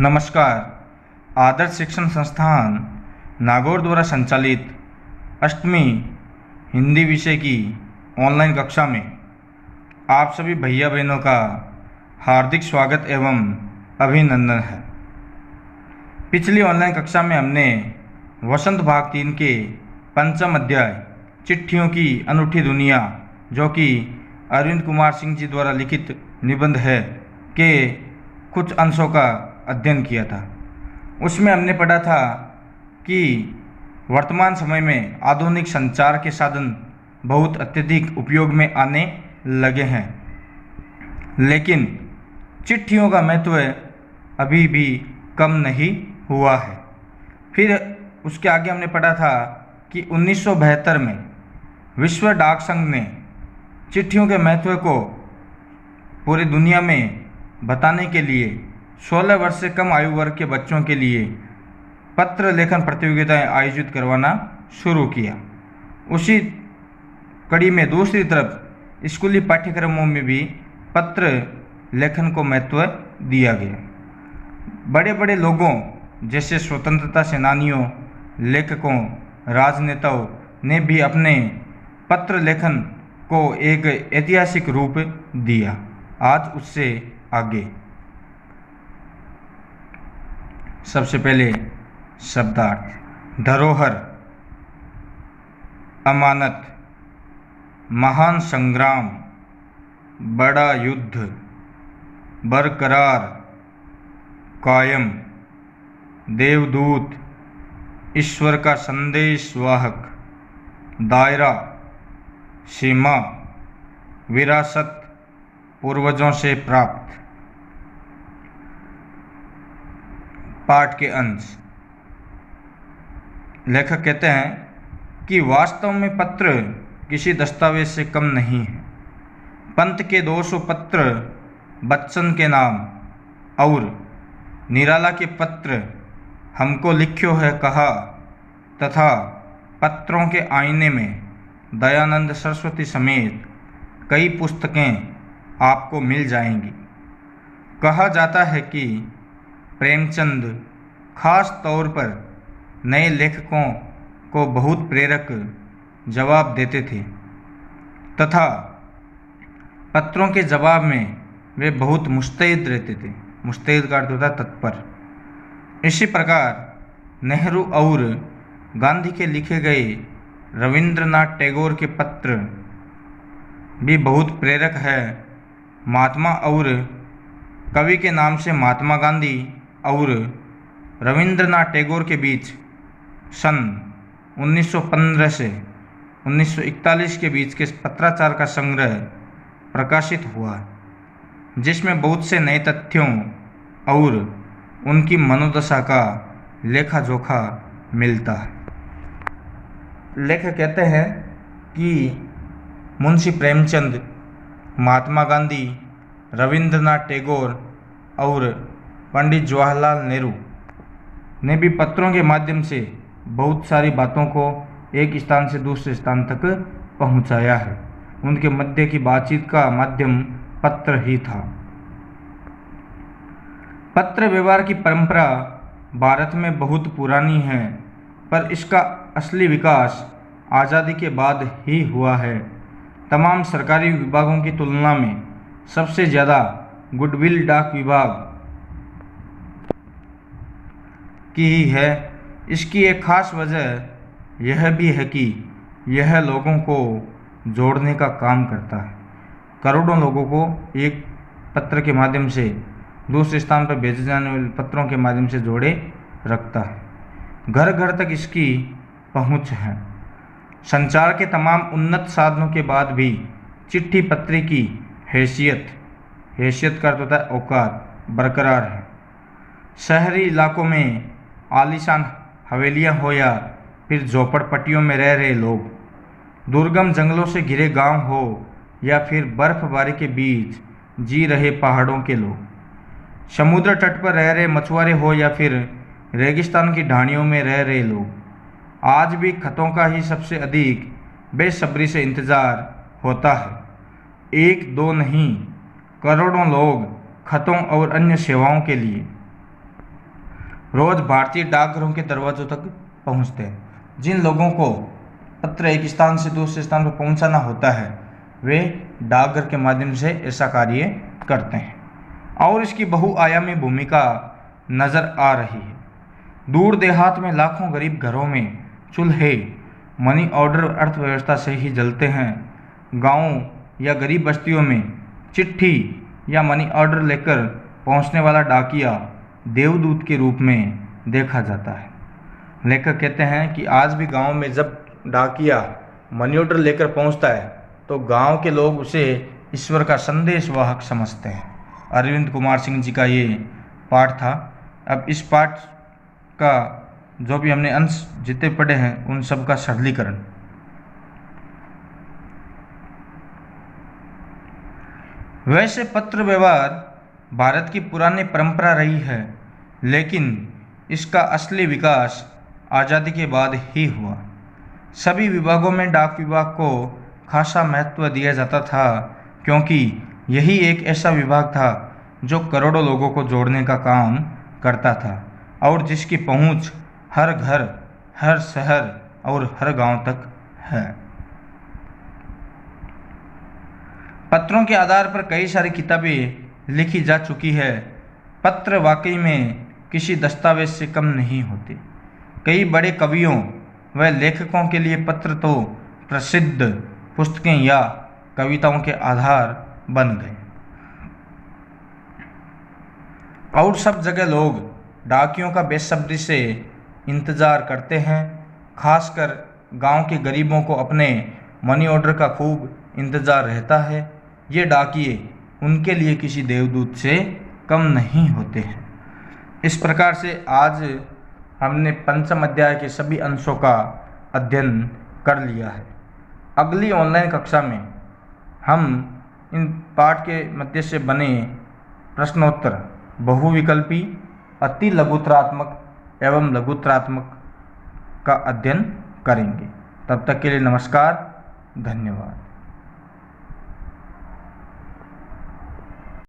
नमस्कार। आदर्श शिक्षण संस्थान नागौर द्वारा संचालित अष्टमी हिंदी विषय की ऑनलाइन कक्षा में आप सभी भैया बहनों का हार्दिक स्वागत एवं अभिनंदन है। पिछली ऑनलाइन कक्षा में हमने वसंत भाग 3 के पंचम अध्याय चिट्ठियों की अनूठी दुनिया, जो कि अरविंद कुमार सिंह जी द्वारा लिखित निबंध है, के कुछ अंशों का अध्ययन किया था। उसमें हमने पढ़ा था कि वर्तमान समय में आधुनिक संचार के साधन बहुत अत्यधिक उपयोग में आने लगे हैं, लेकिन चिट्ठियों का महत्व अभी भी कम नहीं हुआ है। फिर उसके आगे हमने पढ़ा था कि 1972 में विश्व डाक संघ ने चिट्ठियों के महत्व को पूरी दुनिया में बताने के लिए 16 वर्ष से कम आयु वर्ग के बच्चों के लिए पत्र लेखन प्रतियोगिताएं आयोजित करवाना शुरू किया। उसी कड़ी में दूसरी तरफ स्कूली पाठ्यक्रमों में भी पत्र लेखन को महत्व दिया गया। बड़े बड़े लोगों जैसे स्वतंत्रता सेनानियों, लेखकों, राजनेताओं ने भी अपने पत्र लेखन को एक ऐतिहासिक रूप दिया। आज उससे आगे सबसे पहले शब्दार्थ। धरोहर, अमानत, महान संग्राम, बड़ा युद्ध, बरकरार, कायम, देवदूत, ईश्वर का संदेश वाहक, दायरा, सीमा, विरासत, पूर्वजों से प्राप्त। पाठ के अंश। लेखक कहते हैं कि वास्तव में पत्र किसी दस्तावेज से कम नहीं है। पंत के 200 पत्र बच्चन के नाम और निराला के पत्र हमको लिख्यो है कहा तथा पत्रों के आईने में दयानंद सरस्वती समेत कई पुस्तकें आपको मिल जाएंगी। कहा जाता है कि प्रेमचंद खास तौर पर नए लेखकों को बहुत प्रेरक जवाब देते थे तथा पत्रों के जवाब में वे बहुत मुस्तैद रहते थे। मुस्तैद का अर्थ होता है तत्पर। इसी प्रकार नेहरू और गांधी के लिखे गए रविंद्रनाथ टैगोर के पत्र भी बहुत प्रेरक है। महात्मा और कवि के नाम से महात्मा गांधी और रविंद्रनाथ टैगोर के बीच सन 1915 से 1941 के बीच के पत्राचार का संग्रह प्रकाशित हुआ, जिसमें बहुत से नए तथ्यों और उनकी मनोदशा का लेखा जोखा मिलता है। लेखक कहते हैं कि मुंशी प्रेमचंद, महात्मा गांधी, रविंद्रनाथ टैगोर और पंडित जवाहरलाल नेहरू ने भी पत्रों के माध्यम से बहुत सारी बातों को एक स्थान से दूसरे स्थान तक पहुंचाया है। उनके मध्य की बातचीत का माध्यम पत्र ही था। पत्र व्यवहार की परंपरा भारत में बहुत पुरानी है, पर इसका असली विकास आज़ादी के बाद ही हुआ है। तमाम सरकारी विभागों की तुलना में सबसे ज़्यादा गुडविल डाक विभाग की ही है। इसकी एक खास वजह यह भी है कि यह लोगों को जोड़ने का काम करता है। करोड़ों लोगों को एक पत्र के माध्यम से दूसरे स्थान पर भेजे जाने वाले पत्रों के माध्यम से जोड़े रखता है। घर घर तक इसकी पहुंच है। संचार के तमाम उन्नत साधनों के बाद भी चिट्ठी पत्री की हैसियत का अर्थ होता है औकात, बरकरार है। शहरी इलाकों में आलीशान हवेलियां हो या फिर झोपड़पट्टियों में रह रहे लोग, दुर्गम जंगलों से घिरे गांव हो या फिर बर्फबारी के बीच जी रहे पहाड़ों के लोग, समुद्र तट पर रह रहे मछुआरे हो या फिर रेगिस्तान की ढाणियों में रह रहे लोग, आज भी खतों का ही सबसे अधिक बेसब्री से इंतज़ार होता है। एक दो नहीं, करोड़ों लोग खतों और अन्य सेवाओं के लिए रोज़ भारतीय डाकघरों के दरवाजों तक पहुंचते हैं। जिन लोगों को पत्र एक स्थान से दूसरे स्थान पर पहुंचाना होता है वे डाकघर के माध्यम से ऐसा कार्य करते हैं और इसकी बहुआयामी भूमिका नज़र आ रही है। दूर देहात में लाखों गरीब घरों में चूल्हे मनी ऑर्डर अर्थव्यवस्था से ही जलते हैं। गाँव या गरीब बस्तियों में चिट्ठी या मनी ऑर्डर लेकर पहुंचने वाला डाकिया देवदूत के रूप में देखा जाता है। लेखक कहते हैं कि आज भी गांव में जब डाकिया मनी ऑर्डर लेकर पहुंचता है तो गांव के लोग उसे ईश्वर का संदेशवाहक समझते हैं। अरविंद कुमार सिंह जी का ये पाठ था। अब इस पाठ का जो भी हमने अंश जितने पढ़े हैं उन सब का सरलीकरण। वैसे पत्र व्यवहार भारत की पुरानी परंपरा रही है, लेकिन इसका असली विकास आज़ादी के बाद ही हुआ। सभी विभागों में डाक विभाग को खासा महत्व दिया जाता था, क्योंकि यही एक ऐसा विभाग था जो करोड़ों लोगों को जोड़ने का काम करता था और जिसकी पहुंच हर घर, हर शहर और हर गांव तक है। पत्रों के आधार पर कई सारी किताबें लिखी जा चुकी है। पत्र वाकई में किसी दस्तावेज से कम नहीं होते। कई बड़े कवियों व लेखकों के लिए पत्र तो प्रसिद्ध पुस्तकें या कविताओं के आधार बन गए और सब जगह लोग डाकियों का बेसब्री से इंतज़ार करते हैं। खासकर गांव के गरीबों को अपने मनी ऑर्डर का खूब इंतज़ार रहता है। ये डाकिये उनके लिए किसी देवदूत से कम नहीं होते हैं। इस प्रकार से आज हमने पंचम अध्याय के सभी अंशों का अध्ययन कर लिया है। अगली ऑनलाइन कक्षा में हम इन पाठ के मध्य से बने प्रश्नोत्तर बहुविकल्पी, अति लघुत्रात्मक एवं लघुत्रात्मक का अध्ययन करेंगे। तब तक के लिए नमस्कार, धन्यवाद।